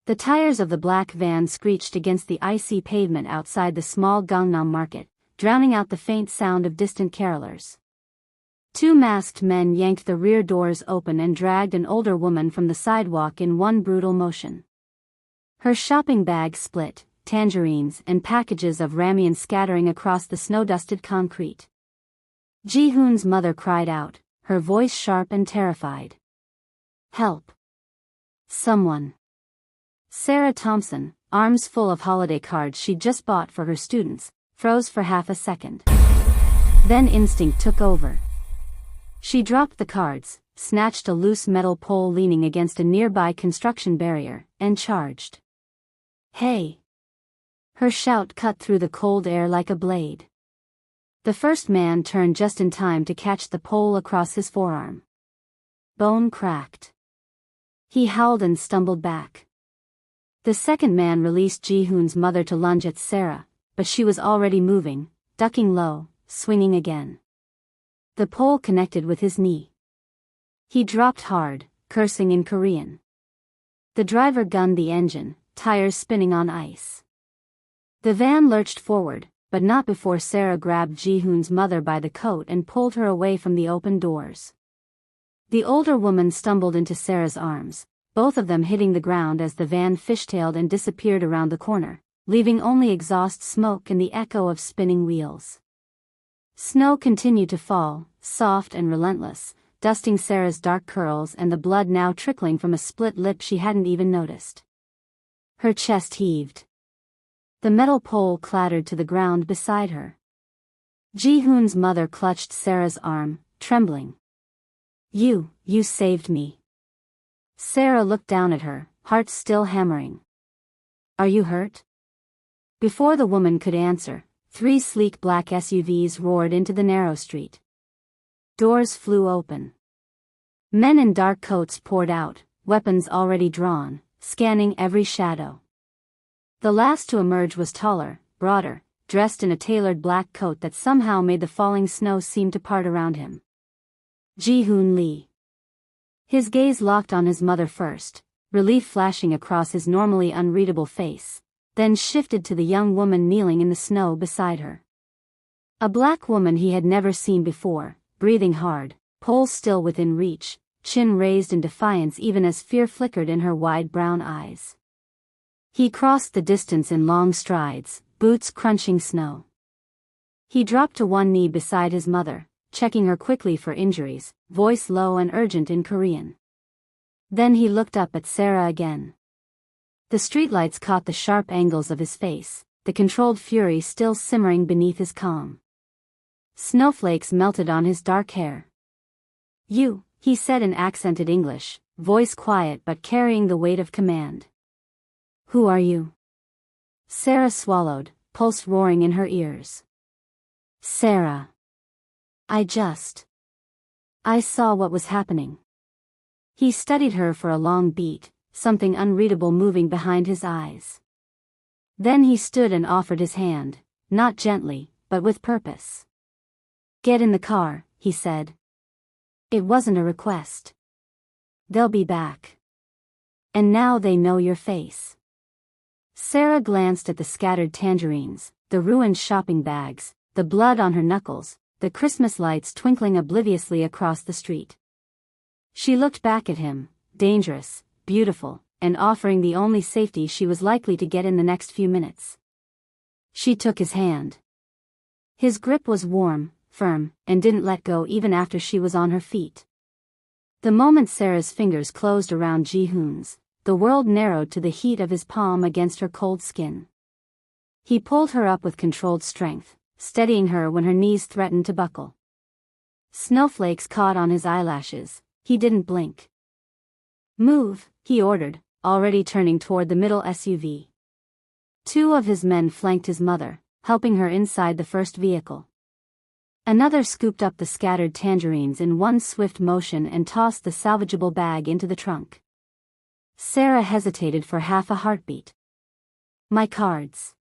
The tires of the black van screeched against the icy pavement outside the small Gangnam market, drowning out the faint sound of distant carolers. Two masked men yanked the rear doors open and dragged an older woman from the sidewalk in one brutal motion. Her shopping bag split, tangerines and packages of ramen scattering across the snow-dusted concrete. Ji-hoon's mother cried out, her voice sharp and terrified. "Help! Someone!" Sarah Thompson, arms full of holiday cards she'd just bought for her students, froze for half a second. Then instinct took over. She dropped the cards, snatched a loose metal pole leaning against a nearby construction barrier, and charged. "Hey!" Her shout cut through the cold air like a blade. The first man turned just in time to catch the pole across his forearm. Bone cracked. He howled and stumbled back. The second man released Ji-hoon's mother to lunge at Sarah, but she was already moving, ducking low, swinging again. The pole connected with his knee. He dropped hard, cursing in Korean. The driver gunned the engine, tires spinning on ice. The van lurched forward, but not before Sarah grabbed Ji-hoon's mother by the coat and pulled her away from the open doors. The older woman stumbled into Sarah's arms, both of them hitting the ground as the van fishtailed and disappeared around the corner, leaving only exhaust smoke and the echo of spinning wheels. Snow continued to fall, soft and relentless, dusting Sarah's dark curls and the blood now trickling from a split lip she hadn't even noticed. Her chest heaved. The metal pole clattered to the ground beside her. Ji-hoon's mother clutched Sarah's arm, trembling. You saved me." Sarah looked down at her, heart still hammering. "Are you hurt?" Before the woman could answer, 3 sleek black SUVs roared into the narrow street. Doors flew open. Men in dark coats poured out, weapons already drawn, scanning every shadow. The last to emerge was taller, broader, dressed in a tailored black coat that somehow made the falling snow seem to part around him. Ji-hoon Lee. His gaze locked on his mother first, relief flashing across his normally unreadable face, then shifted to the young woman kneeling in the snow beside her. A black woman he had never seen before, breathing hard, pole still within reach, chin raised in defiance even as fear flickered in her wide brown eyes. He crossed the distance in long strides, boots crunching snow. He dropped to one knee beside his mother, checking her quickly for injuries, voice low and urgent in Korean. Then he looked up at Sarah again. The streetlights caught the sharp angles of his face, the controlled fury still simmering beneath his calm. Snowflakes melted on his dark hair. "You," he said in accented English, voice quiet but carrying the weight of command. "Who are you?" Sarah swallowed, pulse roaring in her ears. "Sarah. I saw what was happening." He studied her for a long beat, something unreadable moving behind his eyes. Then he stood and offered his hand, not gently, but with purpose. "Get in the car," he said. It wasn't a request. "They'll be back. And now they know your face." Sarah glanced at the scattered tangerines, the ruined shopping bags, the blood on her knuckles, the Christmas lights twinkling obliviously across the street. She looked back at him, dangerous, beautiful, and offering the only safety she was likely to get in the next few minutes. She took his hand. His grip was warm, firm, and didn't let go even after she was on her feet. The moment Sarah's fingers closed around Ji-hoon's, the world narrowed to the heat of his palm against her cold skin. He pulled her up with controlled strength, steadying her when her knees threatened to buckle. Snowflakes caught on his eyelashes. He didn't blink. "Move," he ordered, already turning toward the middle SUV. 2 of his men flanked his mother, helping her inside the first vehicle. Another scooped up the scattered tangerines in one swift motion and tossed the salvageable bag into the trunk. Sarah hesitated for half a heartbeat. "My cards.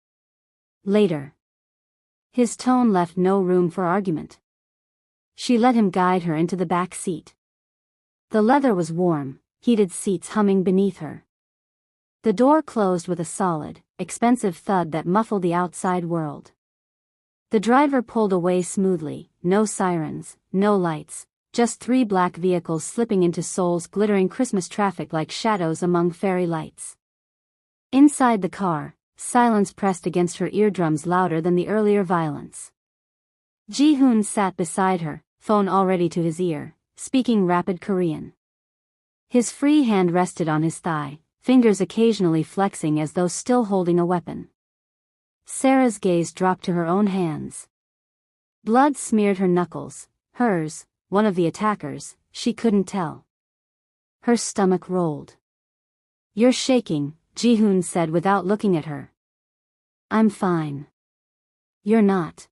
Later." His tone left no room for argument. She let him guide her into the back seat. The leather was warm, heated seats humming beneath her. The door closed with a solid, expensive thud that muffled the outside world. The driver pulled away smoothly, no sirens, no lights, just 3 black vehicles slipping into Seoul's glittering Christmas traffic like shadows among fairy lights. Inside the car, silence pressed against her eardrums louder than the earlier violence. Ji-hoon sat beside her, phone already to his ear, speaking rapid Korean. His free hand rested on his thigh, fingers occasionally flexing as though still holding a weapon. Sarah's gaze dropped to her own hands. Blood smeared her knuckles, hers, one of the attackers, she couldn't tell. Her stomach rolled. "You're shaking," Ji-hoon said without looking at her. "I'm fine." "You're not."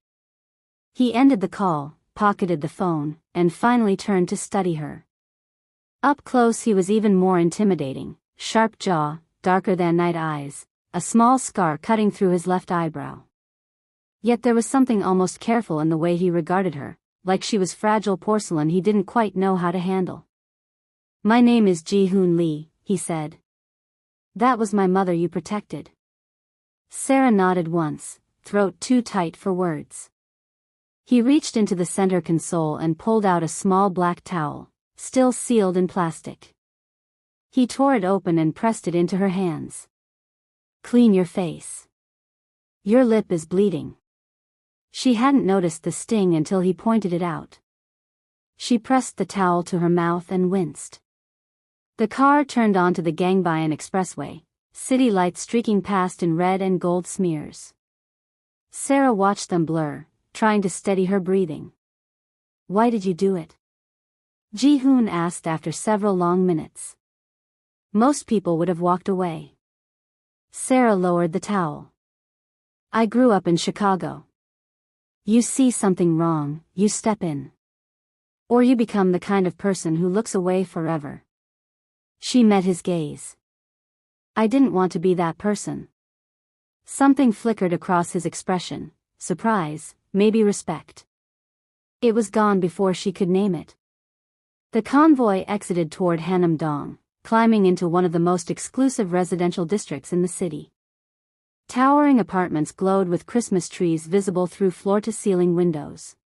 He ended the call, pocketed the phone, and finally turned to study her. Up close he was even more intimidating, sharp jaw, darker than night eyes, a small scar cutting through his left eyebrow. Yet there was something almost careful in the way he regarded her, like she was fragile porcelain he didn't quite know how to handle. "My name is Ji-hoon Lee," he said. "That was my mother you protected." Sarah nodded once, throat too tight for words. He reached into the center console and pulled out a small black towel, still sealed in plastic. He tore it open and pressed it into her hands. "Clean your face. Your lip is bleeding." She hadn't noticed the sting until he pointed it out. She pressed the towel to her mouth and winced. The car turned onto the Gangbion Expressway, city lights streaking past in red and gold smears. Sarah watched them blur, trying to steady her breathing. "Why did you do it?" Ji-hoon asked after several long minutes. Most people would have walked away. Sarah lowered the towel. "I grew up in Chicago. You see something wrong, you step in. Or you become the kind of person who looks away forever." She met his gaze. "I didn't want to be that person." Something flickered across his expression, surprise, maybe respect. It was gone before she could name it. The convoy exited toward Hanam-dong, climbing into one of the most exclusive residential districts in the city. Towering apartments glowed with Christmas trees visible through floor-to-ceiling windows.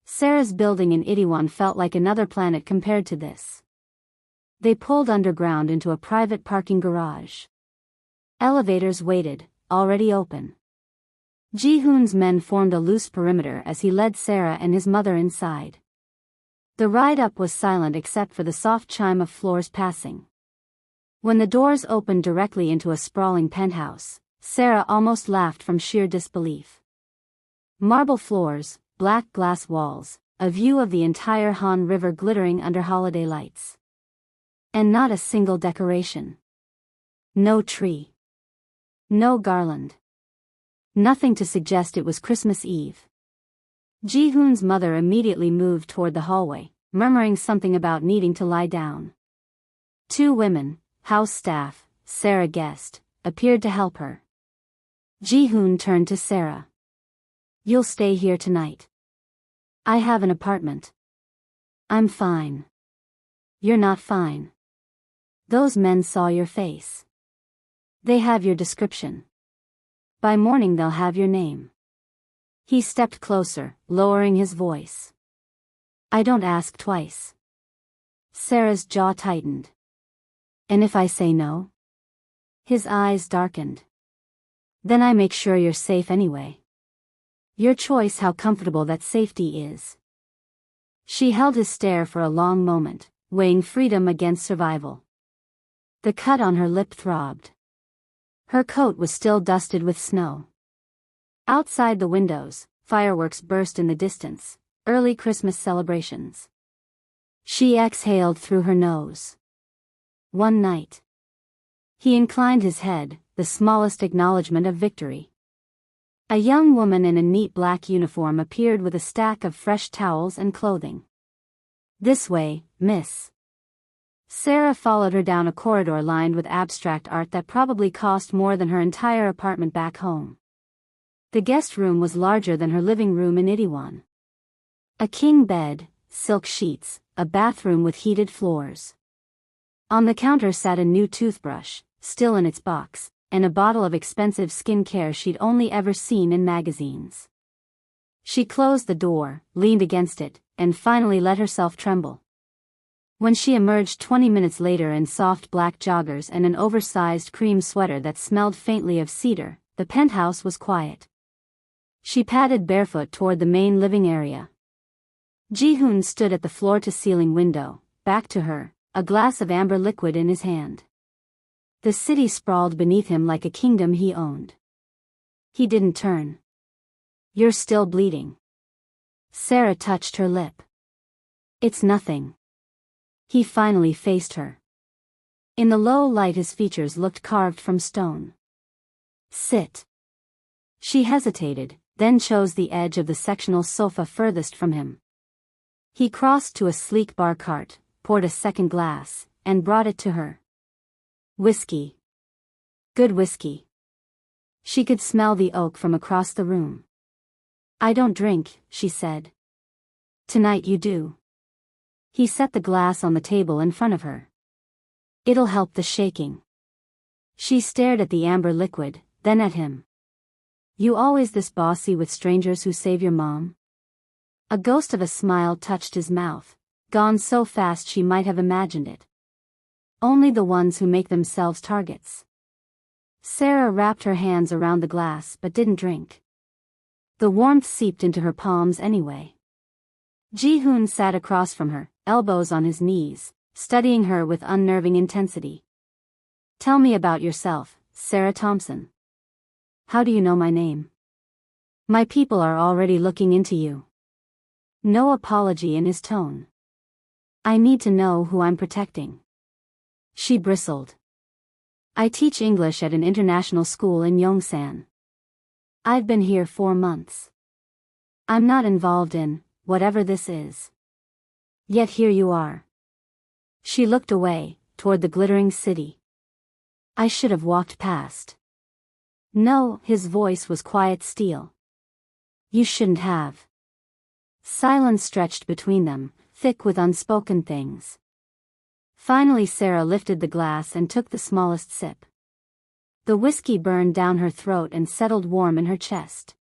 Sarah's building in Itaewon felt like another planet compared to this. They pulled underground into a private parking garage. Elevators waited, already open. Ji-hoon's men formed a loose perimeter as he led Sarah and his mother inside. The ride up was silent except for the soft chime of floors passing. When the doors opened directly into a sprawling penthouse, Sarah almost laughed from sheer disbelief. Marble floors, black glass walls, a view of the entire Han River glittering under holiday lights. And not a single decoration. No tree. No garland. Nothing to suggest it was Christmas Eve. Ji-hoon's mother immediately moved toward the hallway, murmuring something about needing to lie down. 2 women, house staff, Sarah guessed, appeared to help her. Ji-hoon turned to Sarah. "You'll stay here tonight. I have an apartment." "I'm fine." "You're not fine. Those men saw your face. They have your description. By morning they'll have your name." He stepped closer, lowering his voice. "I don't ask twice." Sarah's jaw tightened. "And if I say no?" His eyes darkened. "Then I make sure you're safe anyway. Your choice how comfortable that safety is." She held his stare for a long moment, weighing freedom against survival. The cut on her lip throbbed. Her coat was still dusted with snow. Outside the windows, fireworks burst in the distance, early Christmas celebrations. She exhaled through her nose. One night. He inclined his head, the smallest acknowledgement of victory. A young woman in a neat black uniform appeared with a stack of fresh towels and clothing. "This way, miss." Sarah followed her down a corridor lined with abstract art that probably cost more than her entire apartment back home. The guest room was larger than her living room in Itaewon. A king bed, silk sheets, a bathroom with heated floors. On the counter sat a new toothbrush, still in its box, and a bottle of expensive skincare she'd only ever seen in magazines. She closed the door, leaned against it, and finally let herself tremble. When she emerged 20 minutes later in soft black joggers and an oversized cream sweater that smelled faintly of cedar, the penthouse was quiet. She padded barefoot toward the main living area. Ji-hoon stood at the floor-to-ceiling window, back to her, a glass of amber liquid in his hand. The city sprawled beneath him like a kingdom he owned. He didn't turn. "You're still bleeding." Sarah touched her lip. "It's nothing." He finally faced her. In the low light his features looked carved from stone. "Sit." She hesitated, then chose the edge of the sectional sofa furthest from him. He crossed to a sleek bar cart, poured a second glass, and brought it to her. "Whiskey. Good whiskey." She could smell the oak from across the room. "I don't drink," she said. "Tonight you do." He set the glass on the table in front of her. "It'll help the shaking." She stared at the amber liquid, then at him. "You always this bossy with strangers who save your mom?" A ghost of a smile touched his mouth, gone so fast she might have imagined it. "Only the ones who make themselves targets." Sarah wrapped her hands around the glass but didn't drink. The warmth seeped into her palms anyway. Ji-hoon sat across from her, elbows on his knees, studying her with unnerving intensity. "Tell me about yourself, Sarah Thompson. How do you know my name? My people are already looking into you." No apology in his tone. "I need to know who I'm protecting." She bristled. "I teach English at an international school in Yongsan. I've been here 4 months. I'm not involved in whatever this is. Yet here you are." She looked away, toward the glittering city. "I should have walked past." "No," his voice was quiet steel. "You shouldn't have." Silence stretched between them, thick with unspoken things. Finally Sarah lifted the glass and took the smallest sip. The whiskey burned down her throat and settled warm in her chest.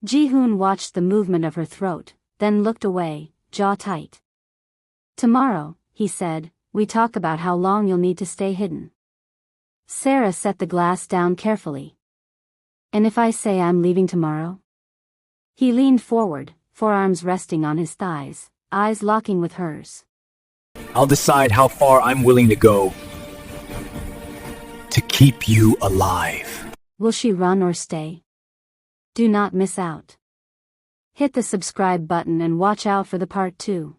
Ji-hoon watched the movement of her throat, then looked away, jaw tight. "Tomorrow," he said, "we talk about how long you'll need to stay hidden." Sarah set the glass down carefully. "And if I say I'm leaving tomorrow?" He leaned forward, forearms resting on his thighs, eyes locking with hers. "I'll decide how far I'm willing to go to keep you alive." Will she run or stay? Do not miss out. Hit the subscribe button and watch out for the part 2.